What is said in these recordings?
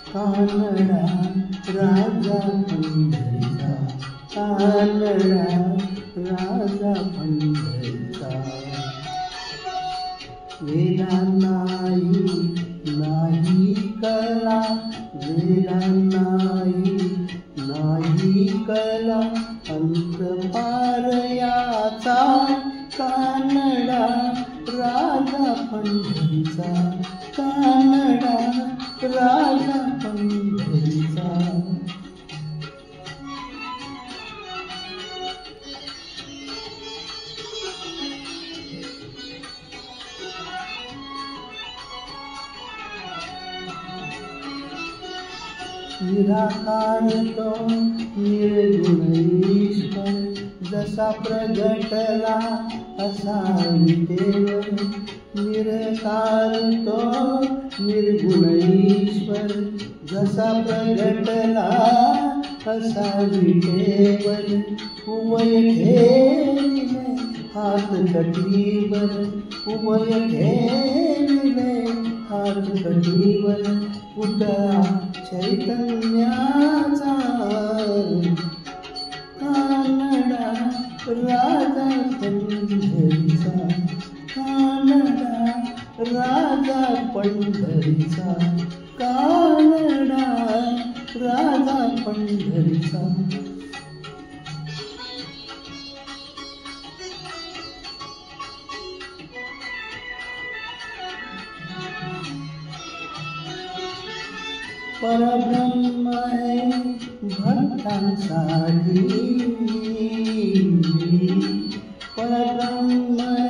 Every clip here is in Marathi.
कानडा राजा पंढरीचा, कानडा राजा पंढरीचा. वेदा नाही कला, वेदा नाही कला, अंत पार याचा. कानडा राजा पंढरीचा, कानडा राजा पंढरीचा. निराकार तो निर्गुण ईश्वर, जसा प्रगटला असा विटेवर. निराकार तो निर्गुण ईश्वर, जसा प्रगटला असा विटेवर. उभय ठेविले हात कटीवर, उभय ठेविले हात कटीवर. पुतळा चैतन्याचा, कानडा राजा पंढरीचा, कानडा राजा पंढरीचा, कानडा राजा पंढरीचा. परब्रह्म है भक्तांसाठी, परब्रह्म है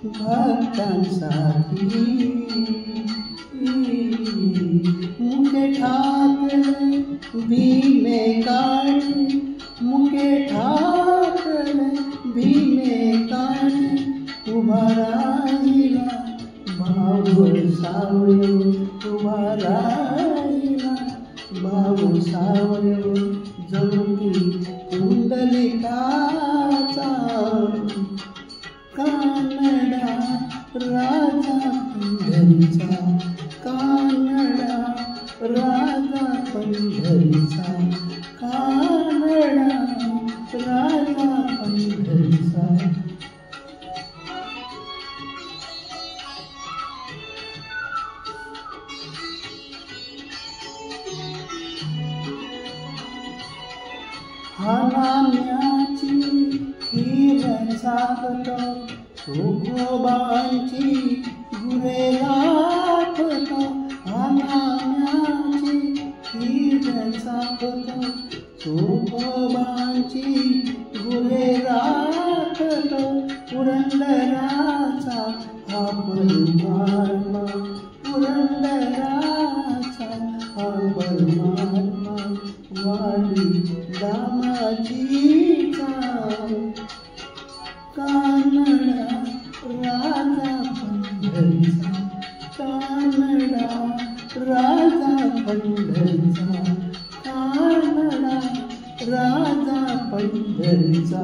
भक्तांसाठी. मुके ठाकरे भीमे काढे, मुके ठाकरे भीमे काढे. उभा राहिला भाऊ सावळी, उभा राहिला भाऊ सावळी. जणू कुंडलिकाचा, कानडा राजा पंढरीचा, कानडा राजा पंढरीचा, कानडा राजा पंढरीचा. हा नाम्याची खीर चाखतो, तुकोबांची गुरे राखतो. हा नाम्याची खीर चाखतो, तुकोबांची गुरे राखतो. पुरंदराचा हा परमात्मा, पुरंदराचा हा परमात्मा. वाली दामाजीचा, कानडा राजा पंढरीचा, कानडा राजा पंढरीचा, कानडा राजा पंढरीचा.